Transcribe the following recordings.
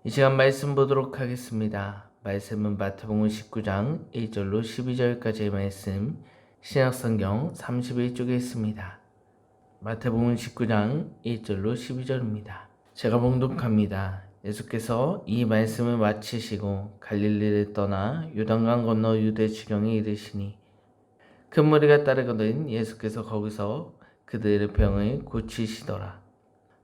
이 시간 말씀 보도록 하겠습니다. 말씀은 마태복음 19장 1절로 12절까지의 말씀, 신약성경 31쪽에 있습니다. 마태복음 19장 1절로 12절입니다. 제가 봉독합니다. 예수께서 이 말씀을 마치시고 갈릴리를 떠나 요단강 건너 유대 지경에 이르시니 큰 무리가 따르거든 예수께서 거기서 그들의 병을 고치시더라.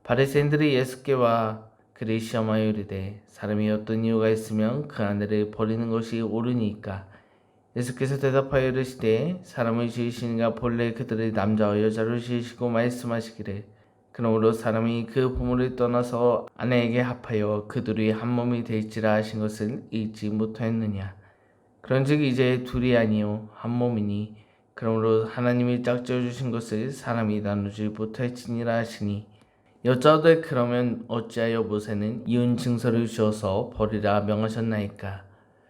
바리새인들이 예수께 와 그를 시험하여 이르되 사람이 어떤 이유가 있으면 그 아내를 버리는 것이 옳으니까. 예수께서 대답하여 이르시되 사람을 지으시니가 본래 그들을 남자와 여자로 지으시고 말씀하시기를 그러므로 사람이 그 부모를 떠나서 아내에게 합하여 그들이 한 몸이 될지라 하신 것을 읽지 못하였느냐. 그런즉 이제 둘이 아니요 한 몸이니 그러므로 하나님이 짝지어 주신 것을 사람이 나누지 못할지니라 하시니 여자들 그러면 어찌하여 모세는 이혼 증서를 주어서 버리라 명하셨나이까.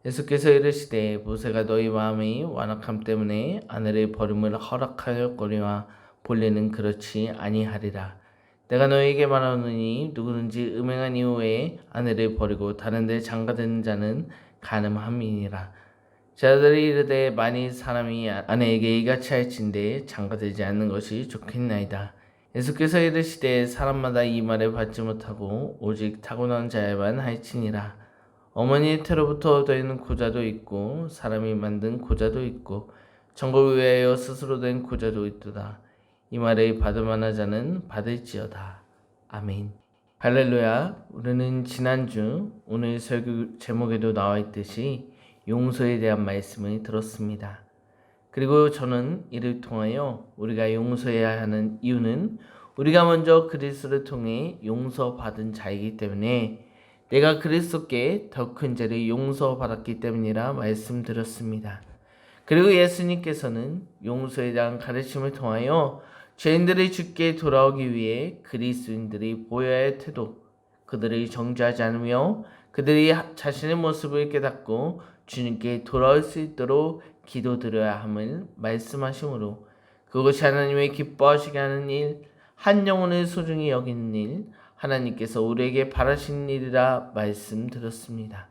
예수께서 이르시되 모세가 너희 마음의 완악함 때문에 아내를 버림을 허락하였거니와 본래는 그렇지 아니하리라. 내가 너희에게 말하노니 누구든지 음행한 이후에 아내를 버리고 다른 데 장가드는 자는 간음함이니라. 제자들이 이르되 만일 사람이 아내에게 이같이 할진대 장가들지 않는 것이 좋겠나이다. 예수께서 이르시되 사람마다 이 말을 받지 못하고 오직 타고난 자에만 할지니라. 어머니의 태로부터 얻어있는 고자도 있고 사람이 만든 고자도 있고 천국을 위하여 스스로 된 고자도 있도다. 이 말을 받을 만한 자는 받을지어다. 아멘. 할렐루야. 우리는 지난주 오늘 설교 제목에도 나와 있듯이 용서에 대한 말씀을 들었습니다. 그리고 저는 이를 통하여 우리가 용서해야 하는 이유는 우리가 먼저 그리스도를 통해 용서받은 자이기 때문에 내가 그리스도께 더 큰 죄를 용서받았기 때문이라 말씀드렸습니다. 그리고 예수님께서는 용서에 대한 가르침을 통하여 죄인들이 주께 돌아오기 위해 그리스도인들이 보여야 할 태도, 그들을 정죄하지 않으며 그들이 자신의 모습을 깨닫고 주님께 돌아올 수 있도록 기도드려야 함을 말씀하시므로 그것이 하나님의 기뻐하시게 하는 일, 한 영혼을 소중히 여기는 일, 하나님께서 우리에게 바라시는 일이라 말씀드렸습니다.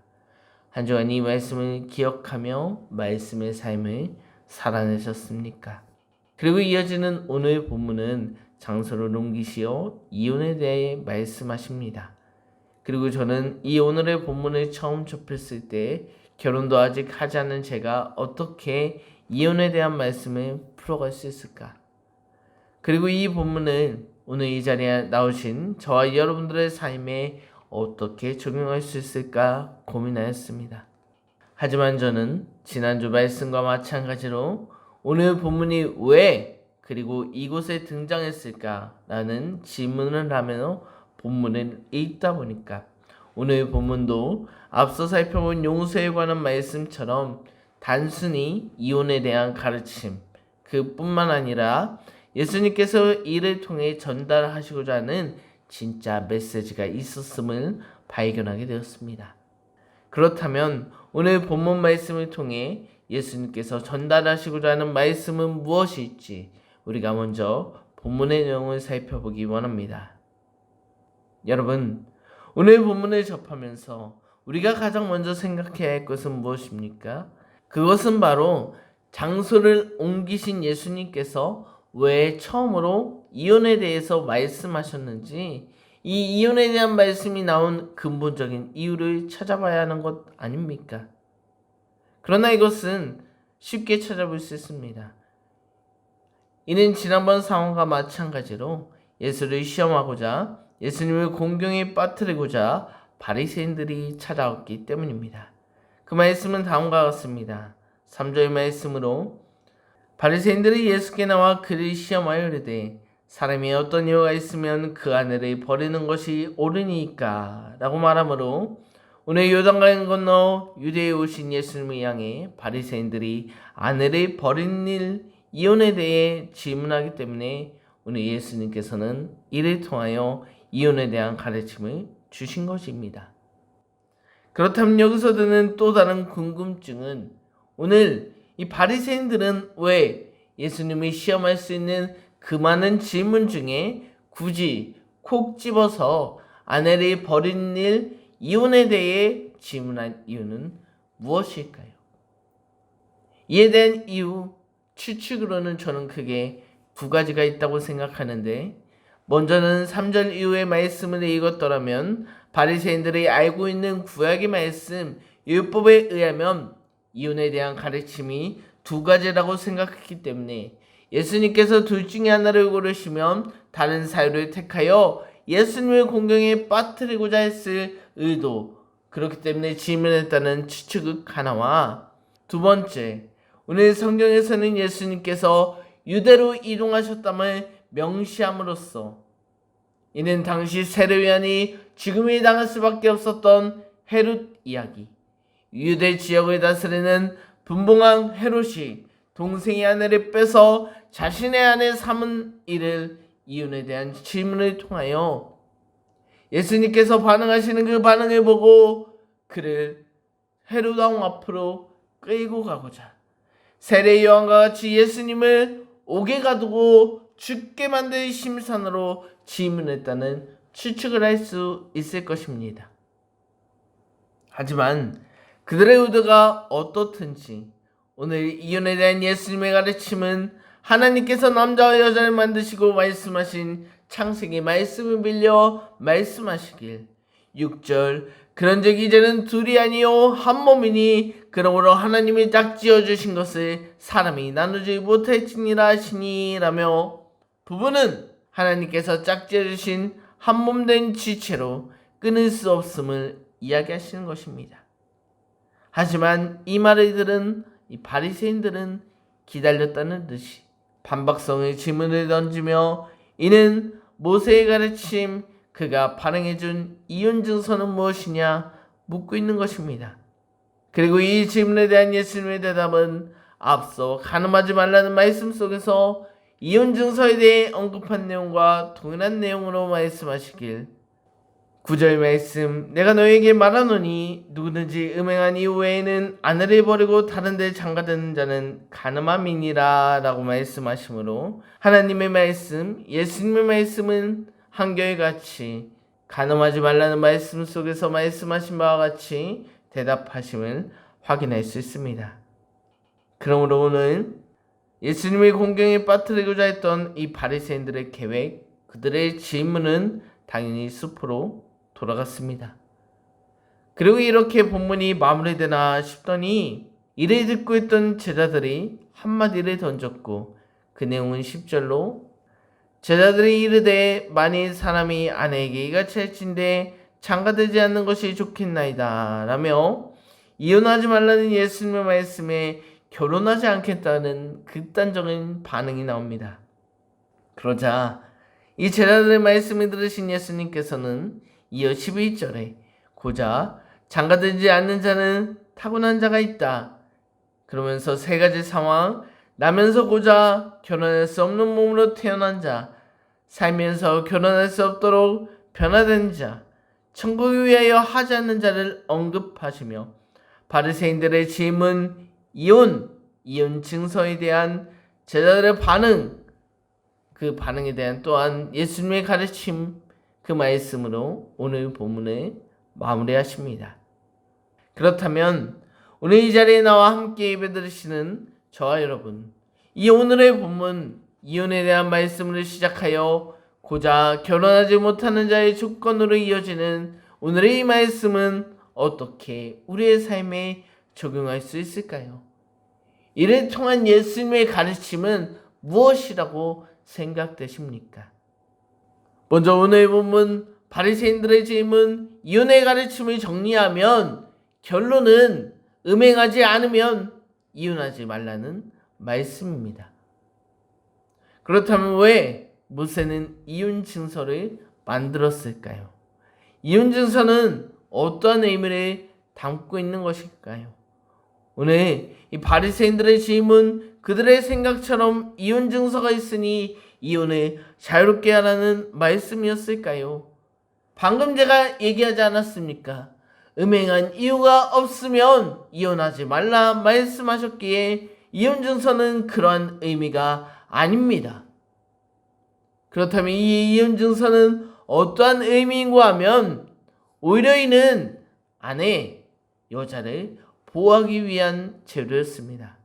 한 주간 이 말씀을 기억하며 말씀의 삶을 살아내셨습니까? 그리고 이어지는 오늘 본문은 장소를 옮기시어 이혼에 대해 말씀하십니다. 그리고 저는 이 오늘의 본문을 처음 접했을 때 결혼도 아직 하지 않은 제가 어떻게 이혼에 대한 말씀을 풀어갈 수 있을까? 그리고 이 본문을 오늘 이 자리에 나오신 저와 여러분들의 삶에 어떻게 적용할 수 있을까 고민하였습니다. 하지만 저는 지난주 말씀과 마찬가지로 오늘 본문이 왜 그리고 이곳에 등장했을까라는 질문을 하며 본문을 읽다 보니까 오늘 본문도 앞서 살펴본 용서에 관한 말씀처럼 단순히 이혼에 대한 가르침 그뿐만 아니라 예수님께서 이를 통해 전달하시고자 하는 진짜 메시지가 있었음을 발견하게 되었습니다. 그렇다면 오늘 본문 말씀을 통해 예수님께서 전달하시고자 하는 말씀은 무엇일지 우리가 먼저 본문의 내용을 살펴보기 원합니다. 여러분, 오늘 본문을 접하면서 우리가 가장 먼저 생각해야 할 것은 무엇입니까? 그것은 바로 장소를 옮기신 예수님께서 왜 처음으로 이혼에 대해서 말씀하셨는지 이 이혼에 대한 말씀이 나온 근본적인 이유를 찾아봐야 하는 것 아닙니까? 그러나 이것은 쉽게 찾아볼 수 있습니다. 이는 지난번 상황과 마찬가지로 예수를 시험하고자 예수님을 공경에 빠뜨리고자 바리새인들이 찾아왔기 때문입니다. 그 말씀은 다음과 같습니다. 3절 말씀으로 바리새인들이 예수께 나와 그를 시험하여 이르되 사람이 어떤 이유가 있으면 그 아내를 버리는 것이 옳으니까 라고 말하므로 오늘 요단강 건너 유대에 오신 예수님을 향해 바리새인들이 아내를 버리는 일, 이혼에 대해 질문하기 때문에 오늘 예수님께서는 이를 통하여 이혼에 대한 가르침을 주신 것입니다. 그렇다면 여기서 드는 또 다른 궁금증은 오늘 이 바리새인들은 왜 예수님이 시험할 수 있는 그 많은 질문 중에 굳이 콕 집어서 아내를 버리는 일, 이혼에 대해 질문한 이유는 무엇일까요? 이에 대한 이유, 추측으로는 저는 크게 두 가지가 있다고 생각하는데, 먼저는 3절 이후의 말씀을 읽었더라면 바리새인들이 알고 있는 구약의 말씀, 율법에 의하면 이혼에 대한 가르침이 두 가지라고 생각했기 때문에 예수님께서 둘 중에 하나를 고르시면 다른 사유를 택하여 예수님의 공경에 빠뜨리고자 했을 의도, 그렇기 때문에 질문했다는 추측의 하나와, 두 번째, 오늘 성경에서는 예수님께서 유대로 이동하셨담을 명시함으로써 이는 당시 세례요한이 죽음이 당할 수밖에 없었던 헤롯 이야기, 유대 지역을 다스리는 분봉왕 헤롯이 동생의 아내를 빼서 자신의 아내 삼은 일을 이혼에 대한 질문을 통하여 예수님께서 반응하시는 그 반응을 보고 그를 헤롯 왕 앞으로 끌고 가고자 세례 요한과 같이 예수님을 옥에 가두고 죽게 만들 심산으로 질문했다는 추측을 할 수 있을 것입니다. 하지만 그들의 의도가 어떻든지 오늘 이혼에 대한 예수님의 가르침은 하나님께서 남자와 여자를 만드시고 말씀하신 창세기 말씀을 빌려 말씀하시길 6절 그런즉 이제는 둘이 아니요 한 몸이니 그러므로 하나님이 짝지어 주신 것을 사람이 나누지 못할지니라 하시니라며, 부부는 하나님께서 짝지어 주신 한 몸 된 지체로 끊을 수 없음을 이야기하시는 것입니다. 하지만 이 말을 들은 이 바리새인들은 기다렸다는 듯이 반박성의 질문을 던지며 이는 모세의 가르침, 그가 발행해준 이혼 증서는 무엇이냐 묻고 있는 것입니다. 그리고 이 질문에 대한 예수님의 대답은 앞서 간음하지 말라는 말씀 속에서 이혼 증서에 대해 언급한 내용과 동일한 내용으로 말씀하시길 9절 말씀 내가 너에게 말하노니 누구든지 음행한 이후에는 아내를 버리고 다른 데 장가드는 자는 간음함이니라 라고 말씀하시므로 하나님의 말씀, 예수님의 말씀은 한결같이 간음하지 말라는 말씀 속에서 말씀하신 바와 같이 대답하심을 확인할 수 있습니다. 그러므로 오늘 예수님의 공경에 빠뜨리고자 했던 이 바리새인들의 계획, 그들의 질문은 당연히 숲으로 돌아갔습니다. 그리고 이렇게 본문이 마무리되나 싶더니 이를 듣고 있던 제자들이 한마디를 던졌고 그 내용은 10절로 제자들이 이르되 만일 사람이 아내에게 이같이 할진대 장가들지 않는 것이 좋겠나이다 라며 이혼하지 말라는 예수님의 말씀에 결혼하지 않겠다는 극단적인 반응이 나옵니다. 그러자 이 제자들의 말씀을 들으신 예수님께서는 이어 11절에 고자 장가들지 않는 자는 타고난 자가 있다. 그러면서 세 가지 상황, 나면서 고자 결혼할 수 없는 몸으로 태어난 자, 살면서 결혼할 수 없도록 변화된 자, 천국을 위하여 하지 않는 자를 언급하시며 바리새인들의 질문, 이혼 증서에 대한 제자들의 반응, 그 반응에 대한 또한 예수님의 가르침, 그 말씀으로 오늘 본문을 마무리하십니다. 그렇다면 오늘 이 자리에 나와 함께 예배 드리시는 저와 여러분, 이 오늘의 본문 이혼에 대한 말씀을 시작하여 고작 결혼하지 못하는 자의 조건으로 이어지는 오늘의 이 말씀은 어떻게 우리의 삶에 적용할 수 있을까요? 이를 통한 예수님의 가르침은 무엇이라고 생각되십니까? 먼저 오늘 본문 바리새인들의 질문, 이혼의 가르침을 정리하면 결론은 음행하지 않으면 이혼하지 말라는 말씀입니다. 그렇다면 왜 모세는 이혼 증서를 만들었을까요? 이혼 증서는 어떠한 의미를 담고 있는 것일까요? 오늘 이 바리새인들의 질문, 그들의 생각처럼 이혼 증서가 있으니 이혼을 자유롭게 하라는 말씀이었을까요? 방금 제가 얘기하지 않았습니까? 음행한 이유가 없으면 이혼하지 말라 말씀하셨기에 이혼 증서는 그러한 의미가 아닙니다. 그렇다면 이 이혼 증서는 어떠한 의미인가 하면 오히려 이는 아내, 여자를 보호하기 위한 제도였습니다.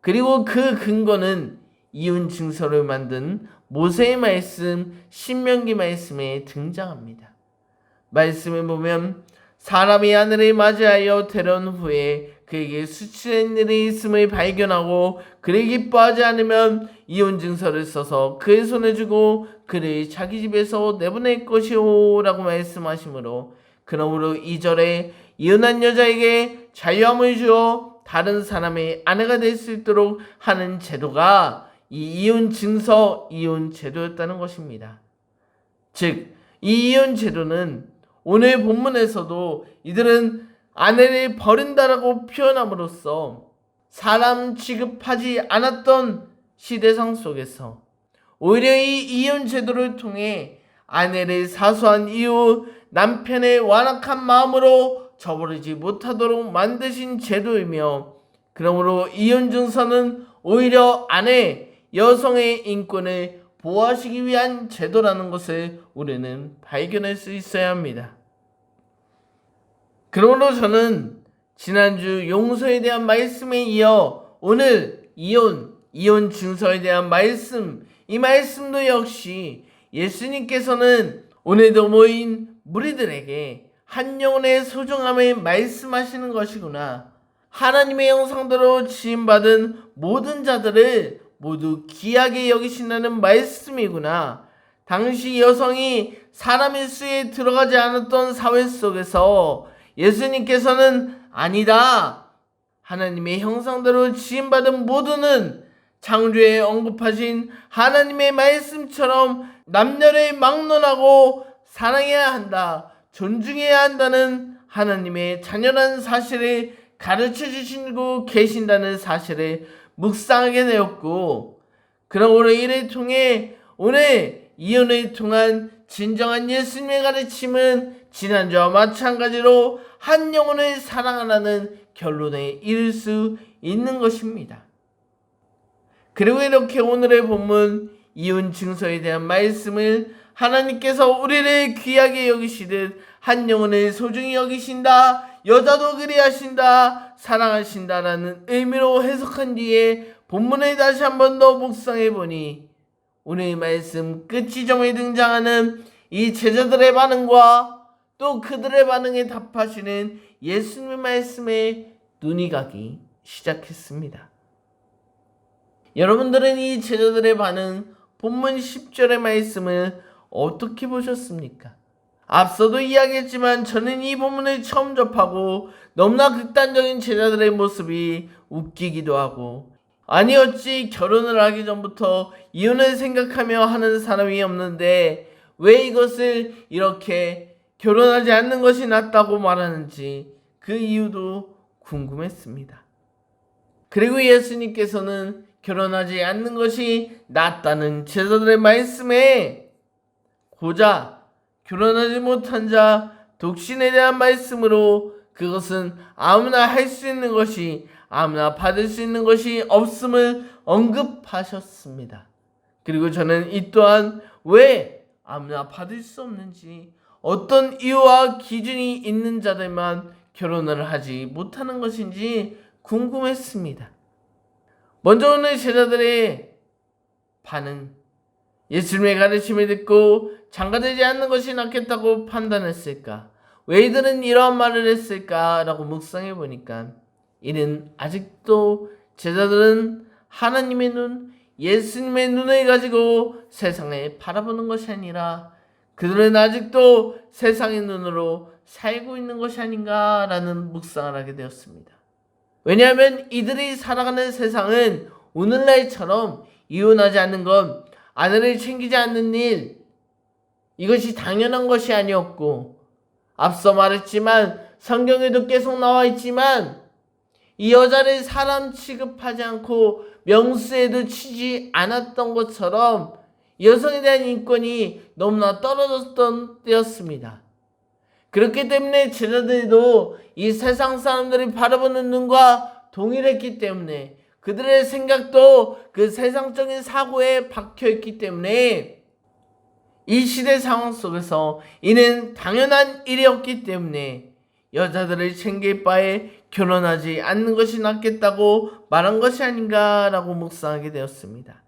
그리고 그 근거는 이혼 증서를 만든 모세의 말씀, 신명기 말씀에 등장합니다. 말씀을 보면 사람이 아내를 맞이하여 데려온 후에 그에게 수치된 일이 있음을 발견하고 그를 기뻐하지 않으면 이혼 증서를 써서 그의 손에 주고 그를 자기 집에서 내보낼 것이오 라고 말씀하시므로, 그러므로 2절에 이혼한 여자에게 자유함을 주어 다른 사람의 아내가 될 수 있도록 하는 제도가 이 이혼 증서, 이혼 제도였다는 것입니다. 즉, 이 이혼 제도는 오늘 본문에서도 이들은 아내를 버린다라고 표현함으로써 사람 취급하지 않았던 시대상 속에서 오히려 이 이혼 제도를 통해 아내를 사수한 이후 남편의 완악한 마음으로 저버리지 못하도록 만드신 제도이며, 그러므로 이혼 증서는 오히려 아내, 여성의 인권을 보호하시기 위한 제도라는 것을 우리는 발견할 수 있어야 합니다. 그러므로 저는 지난주 용서에 대한 말씀에 이어 오늘 이혼 증서에 대한 말씀, 이 말씀도 역시 예수님께서는 오늘도 모인 무리들에게 한 영혼의 소중함을 말씀하시는 것이구나. 하나님의 형상대로 지음받은 모든 자들을 모두 귀하게 여기신다는 말씀이구나. 당시 여성이 사람의 수에 들어가지 않았던 사회 속에서 예수님께서는 아니다, 하나님의 형상대로 지음받은 모두는 창조에 언급하신 하나님의 말씀처럼 남녀를 막론하고 사랑해야 한다, 존중해야 한다는 하나님의 자녀라는 사실을 가르쳐 주시고 계신다는 사실을 묵상하게 되었고, 그러므로 이를 통해 오늘 이혼을 통한 진정한 예수님의 가르침은 지난주와 마찬가지로 한 영혼을 사랑하라는 결론에 이를 수 있는 것입니다. 그리고 이렇게 오늘의 본문 이혼 증서에 대한 말씀을 하나님께서 우리를 귀하게 여기시듯 한 영혼을 소중히 여기신다, 여자도 그리하신다, 사랑하신다라는 의미로 해석한 뒤에 본문을 다시 한 번 더 묵상해 보니 오늘의 말씀 끝 지점에 등장하는 이 제자들의 반응과 또 그들의 반응에 답하시는 예수님의 말씀에 눈이 가기 시작했습니다. 여러분들은 이 제자들의 반응, 본문 10절의 말씀을 어떻게 보셨습니까? 앞서도 이야기했지만 저는 이 본문을 처음 접하고 너무나 극단적인 제자들의 모습이 웃기기도 하고, 아니 어찌 결혼을 하기 전부터 이혼을 생각하며 하는 사람이 없는데 왜 이것을 이렇게 결혼하지 않는 것이 낫다고 말하는지 그 이유도 궁금했습니다. 그리고 예수님께서는 결혼하지 않는 것이 낫다는 제자들의 말씀에 고작 결혼하지 못한 자 독신에 대한 말씀으로 그것은 아무나 할 수 있는 것이, 아무나 받을 수 있는 것이 없음을 언급하셨습니다. 그리고 저는 이 또한 왜 아무나 받을 수 없는지, 어떤 이유와 기준이 있는 자들만 결혼을 하지 못하는 것인지 궁금했습니다. 먼저 오늘 제자들의 반응, 예수님의 가르침을 듣고 장가되지 않는 것이 낫겠다고 판단했을까? 왜 이들은 이러한 말을 했을까? 라고 묵상해 보니까 이는 아직도 제자들은 하나님의 눈, 예수님의 눈을 가지고 세상을 바라보는 것이 아니라 그들은 아직도 세상의 눈으로 살고 있는 것이 아닌가라는 묵상을 하게 되었습니다. 왜냐하면 이들이 살아가는 세상은 오늘날처럼 이혼하지 않는 것, 아내를 챙기지 않는 일, 이것이 당연한 것이 아니었고, 앞서 말했지만 성경에도 계속 나와 있지만 이 여자를 사람 취급하지 않고 명수에도 치지 않았던 것처럼 여성에 대한 인권이 너무나 떨어졌던 때였습니다. 그렇기 때문에 제자들도 이 세상 사람들이 바라보는 눈과 동일했기 때문에, 그들의 생각도 그 세상적인 사고에 박혀있기 때문에 이 시대 상황 속에서 이는 당연한 일이었기 때문에 여자들을 챙길 바에 결혼하지 않는 것이 낫겠다고 말한 것이 아닌가라고 묵상하게 되었습니다.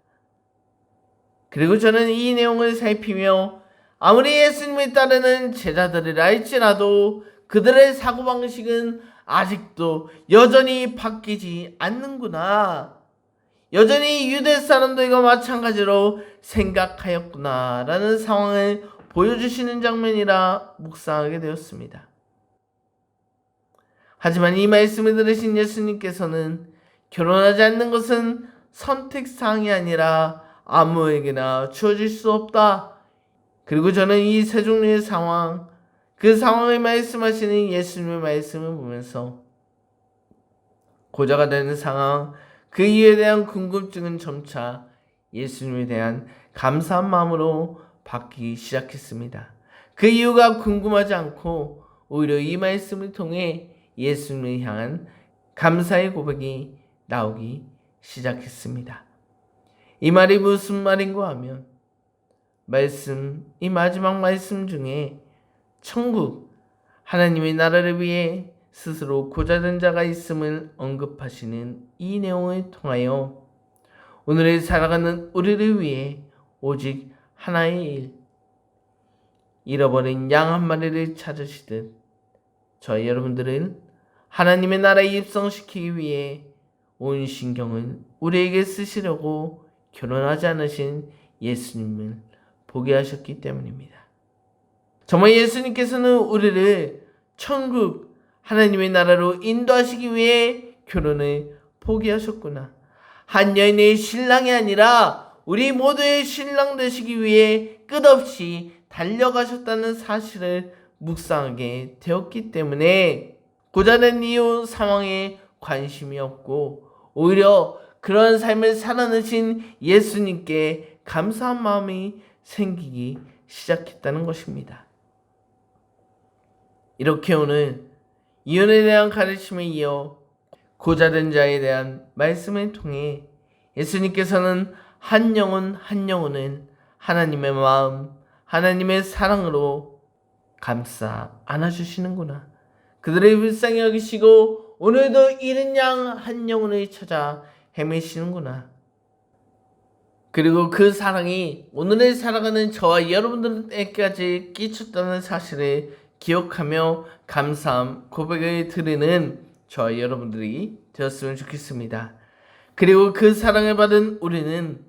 그리고 저는 이 내용을 살피며 아무리 예수님을 따르는 제자들이라 할지라도 그들의 사고방식은 아직도 여전히 바뀌지 않는구나. 여전히 유대 사람들과 마찬가지로 생각하였구나 라는 상황을 보여주시는 장면이라 묵상하게 되었습니다. 하지만 이 말씀을 들으신 예수님께서는 결혼하지 않는 것은 선택사항이 아니라 아무에게나 주어질 수 없다. 그리고 저는 이 세 종류의 상황, 그 상황을 말씀하시는 예수님의 말씀을 보면서 고자가 되는 상황, 그 이유에 대한 궁금증은 점차 예수님에 대한 감사한 마음으로 바뀌기 시작했습니다. 그 이유가 궁금하지 않고 오히려 이 말씀을 통해 예수님을 향한 감사의 고백이 나오기 시작했습니다. 이 말이 무슨 말인가 하면 이 마지막 말씀 중에 천국, 하나님의 나라를 위해 스스로 고자된 자가 있음을 언급하시는 이 내용을 통하여 오늘을 살아가는 우리를 위해 오직 하나의 일, 잃어버린 양 한 마리를 찾으시듯 저희 여러분들은 하나님의 나라에 입성시키기 위해 온 신경을 우리에게 쓰시려고 결혼하지 않으신 예수님을 보게 하셨기 때문입니다. 정말 예수님께서는 우리를 천국, 하나님의 나라로 인도하시기 위해 결혼을 포기하셨구나. 한 여인의 신랑이 아니라 우리 모두의 신랑 되시기 위해 끝없이 달려가셨다는 사실을 묵상하게 되었기 때문에 고자된 이유 상황에 관심이 없고 오히려 그런 삶을 살아내신 예수님께 감사한 마음이 생기기 시작했다는 것입니다. 이렇게 오늘 이혼에 대한 가르침에 이어 고자된 자에 대한 말씀을 통해 예수님께서는 한 영혼을 하나님의 마음, 하나님의 사랑으로 감싸 안아주시는구나. 그들의 불쌍히 여기시고 오늘도 잃은 양 한 영혼을 찾아 헤매시는구나. 그리고 그 사랑이 오늘을 살아가는 저와 여러분들에게까지 끼쳤다는 사실을 기억하며 감사함 고백을 드리는 저와 여러분들이 되었으면 좋겠습니다. 그리고 그 사랑을 받은 우리는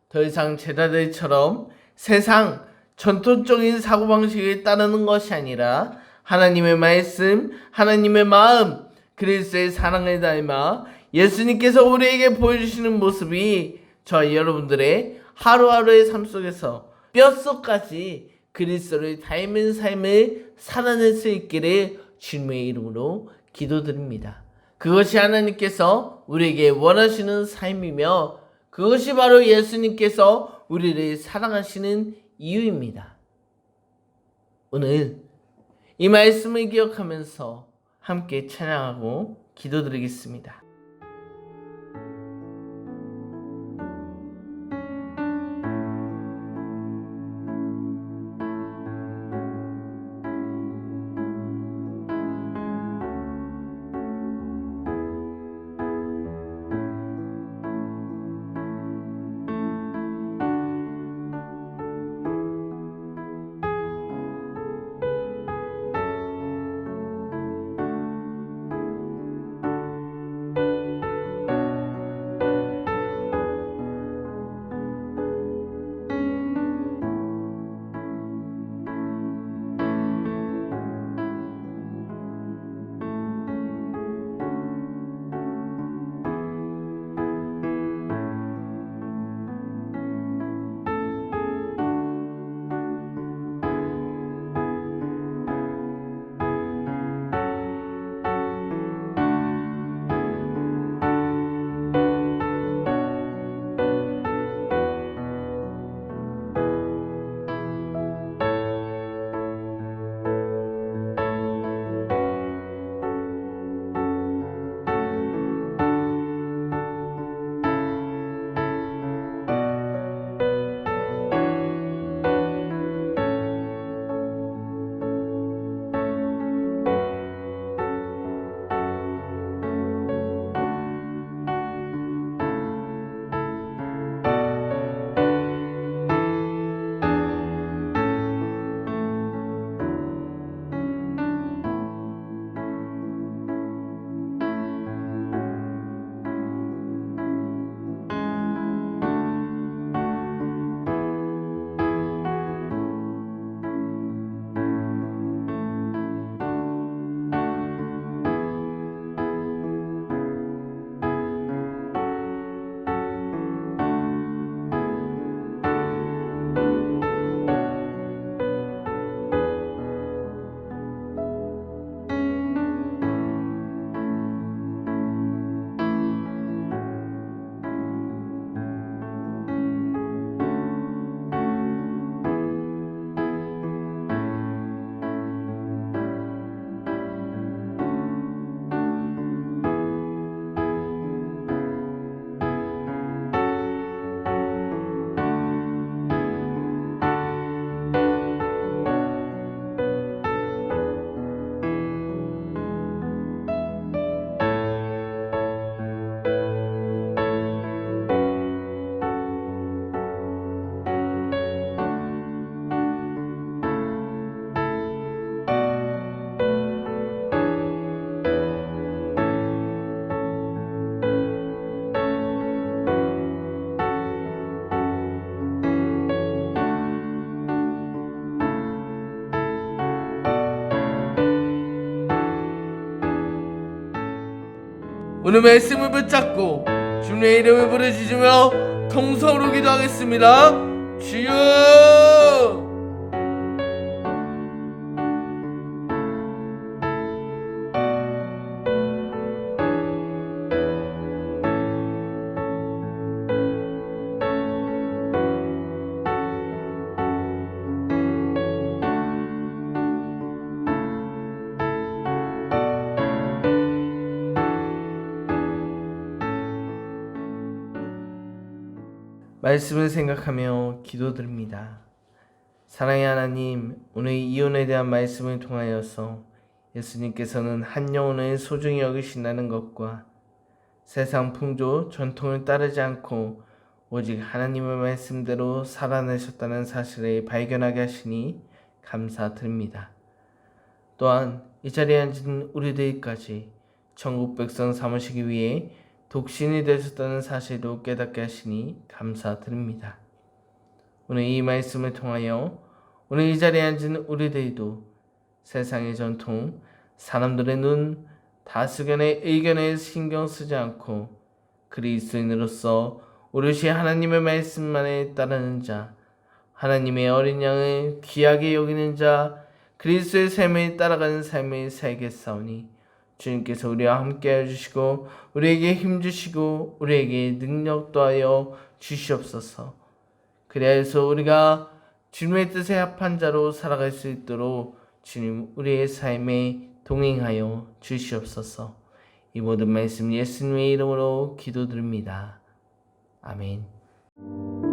더 이상 제자들처럼 세상 전통적인 사고방식을 따르는 것이 아니라 하나님의 말씀, 하나님의 마음, 그리스도의 사랑을 닮아 예수님께서 우리에게 보여주시는 모습이 저희 여러분들의 하루하루의 삶 속에서 뼛속까지 그리스도를 닮은 삶을 살아낼 수 있기를 주님의 이름으로 기도드립니다. 그것이 하나님께서 우리에게 원하시는 삶이며 그것이 바로 예수님께서 우리를 사랑하시는 이유입니다. 오늘 이 말씀을 기억하면서 함께 찬양하고 기도드리겠습니다. 오늘 말씀을 붙잡고 주님의 이름을 부르짖으며 통성으로 기도하겠습니다. 주여! 말씀을 생각하며 기도드립니다. 사랑의 하나님, 오늘 이혼에 대한 말씀을 통하여서 예수님께서는 한 영혼을 소중히 여기신다는 것과 세상 풍조, 전통을 따르지 않고 오직 하나님의 말씀대로 살아내셨다는 사실을 발견하게 하시니 감사드립니다. 또한 이 자리에 앉은 우리들까지 천국 백성 삼으시기 위해 독신이 되셨다는 사실도 깨닫게 하시니 감사드립니다. 오늘 이 말씀을 통하여 오늘 이 자리에 앉은 우리들도 세상의 전통, 사람들의 눈, 다수견의 의견에 신경 쓰지 않고 그리스도인으로서 오롯이 하나님의 말씀만에 따르는 자, 하나님의 어린 양을 귀하게 여기는 자, 그리스도의 삶을 따라가는 삶을 살겠사오니 주님께서 우리와 함께 해주시고 우리에게 힘주시고 우리에게 능력 더하여 주시옵소서. 그래서 우리가 주님의 뜻에 합한 자로 살아갈 수 있도록 주님 우리의 삶에 동행하여 주시옵소서. 이 모든 말씀 예수님의 이름으로 기도드립니다. 아멘.